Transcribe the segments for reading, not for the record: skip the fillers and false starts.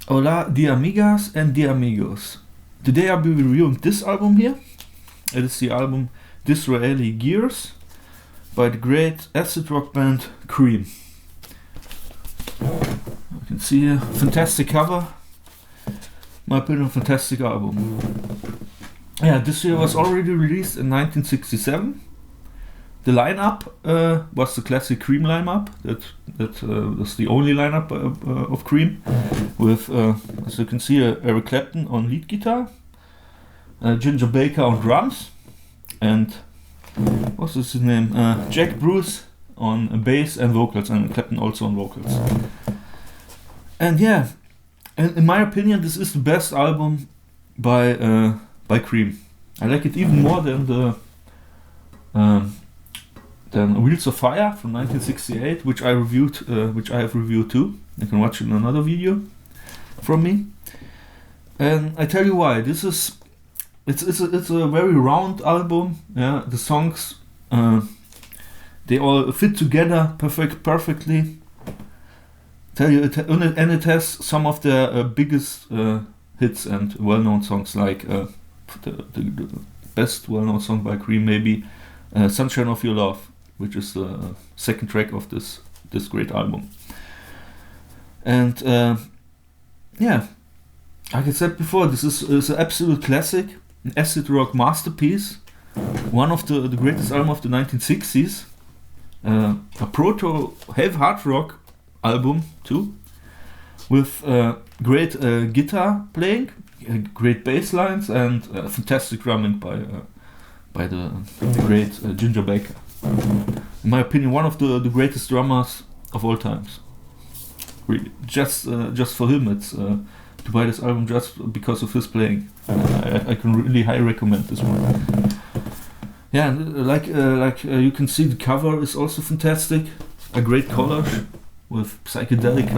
Hola, dear amigas and dear amigos. Today I'll be reviewing this album here. It is the album Disraeli Gears by the great acid rock band Cream. You can see a fantastic cover. My opinion, fantastic album. Yeah, this year was already released in 1967. The lineup was the classic Cream lineup. That was the only lineup of Cream, with, as you can see, Eric Clapton on lead guitar, Ginger Baker on drums, and what's his name? Jack Bruce on bass and vocals, and Clapton also on vocals. And yeah, in my opinion, this is the best album by Cream. I like it even more than the than Wheels of Fire from 1968, which I have reviewed too. You can watch it in another video from me. And I tell you why. It's a very round album. Yeah, the songs they all fit together perfectly. Tell you, and it has some of their biggest hits and well-known songs, like the best well-known song by Cream, maybe "Sunshine of Your Love," which is the second track of this great album. And yeah, like I said before, this is an absolute classic, an acid rock masterpiece, one of the greatest album of the 1960s, a proto heavy hard rock album too, with great guitar playing, great bass lines, and fantastic drumming by the great Ginger Baker. In my opinion, one of the greatest drummers of all times. Really, just for him, it's to buy this album just because of his playing. I can really highly recommend this one. Yeah, like you can see, the cover is also fantastic. A great collage with psychedelic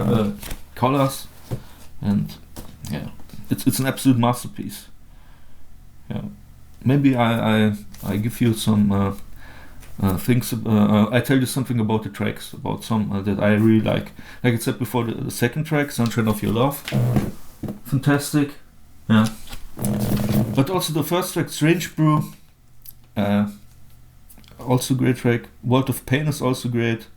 colors, and yeah, it's an absolute masterpiece. Yeah, maybe I give you some. Things. I tell you something about the tracks, about some that I really like. Like I said before, the second track, "Sunshine of Your Love," fantastic. Yeah. But also the first track, "Strange Brew," also great track. "World of Pain" is also great.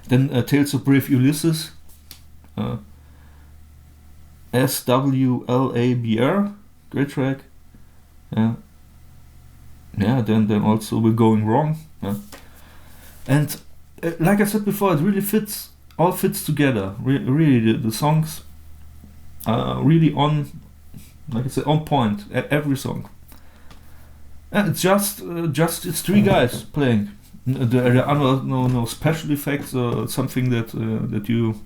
Then "Tales of Brave Ulysses," SWLABR, great track. Yeah. Yeah, then also "We're Going Wrong," yeah. And like I said before, it really all fits together. Really, the songs are really on, like I said, on point. Every song. It's just it's three guys playing. There are no special effects or something that you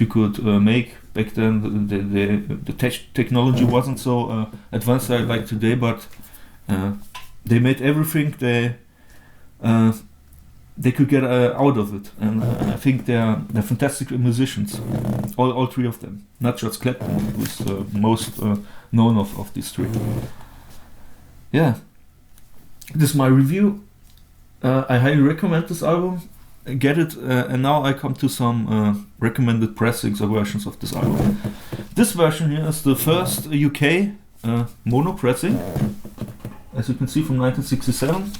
could make back then. The technology wasn't so advanced like today, but they made everything they could get out of it, and I think they're fantastic musicians, all three of them, not just Clapton, who's most known of these three. Yeah, this is my review. I highly recommend this album. Get it, and now I come to some recommended pressings or versions of this album. This version here is the first UK mono pressing, as you can see, from 1967.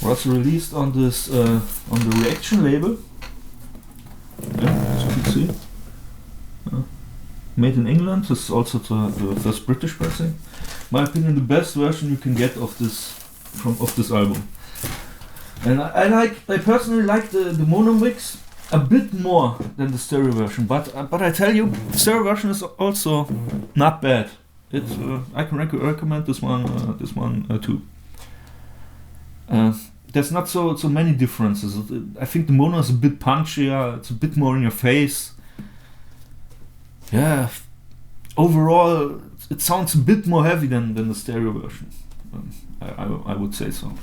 Was released on this on the Reaction label. Yeah, as you can see, made in England. This is also the first British pressing. My opinion, the best version you can get of this album. And I personally like the mono mix a bit more than the stereo version, but I tell you, the stereo version is also not bad. It's I can recommend this one too. There's not so many differences. I think the mono is a bit punchier. It's a bit more in your face. Yeah. Overall, it sounds a bit more heavy than the stereo version. I would say so.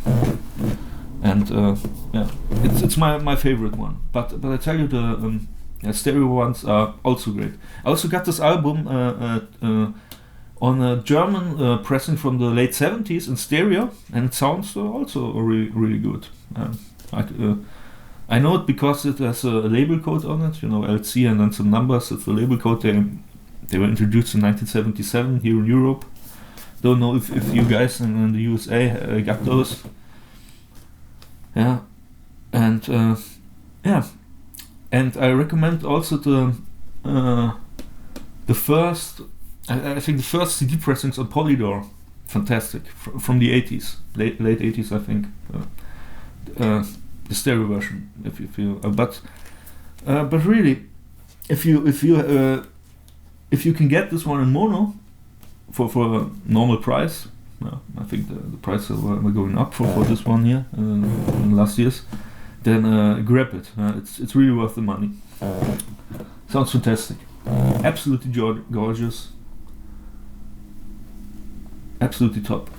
And yeah, it's my favorite one. But I tell you, the stereo ones are also great. I also got this album on a German pressing from the late 70s in stereo, and it sounds also really good. I know it because it has a label code on it, LC and then some numbers. It's the label code. They were introduced in 1977 here in Europe. Don't know if you guys in the USA got those. Yeah, and and I recommend also the first. I think the first CD pressings on Polydor, fantastic, from the 80s, late 80s, I think. The stereo version, if you, but really, if you can get this one in mono for a normal price, I think the prices were going up for this one here in the last years, then grab it. It's really worth the money. Sounds fantastic, absolutely gorgeous. Absolutely top.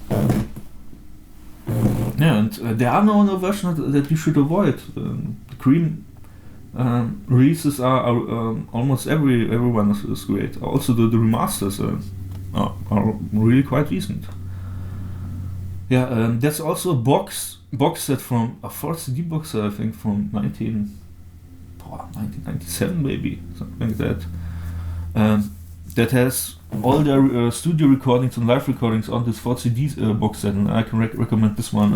Yeah, and there are no versions that you should avoid. The Cream releases are almost everyone is great. Also the remasters are really quite decent. Yeah, there's also a box set from a 4 CD box set, I think from 1997 maybe, something like that. That has all their studio recordings and live recordings on this 4 CD box set, and I can recommend this one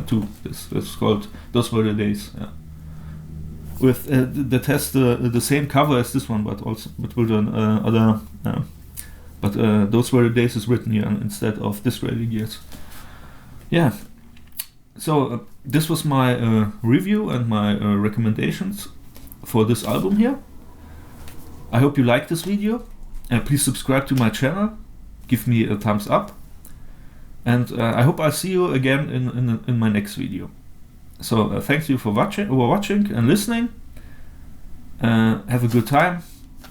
too. It's called "Those Were the Days." Yeah. With that has the same cover as this one, but with an other. But "Those Were the Days" is written here instead of Disraeli gears. Yeah. So this was my review and my recommendations for this album here. I hope you liked this video. Please subscribe to my channel, give me a thumbs up, and I hope I'll see you again in my next video. So thank you for watching and listening. Have a good time,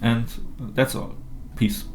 and that's all. Peace.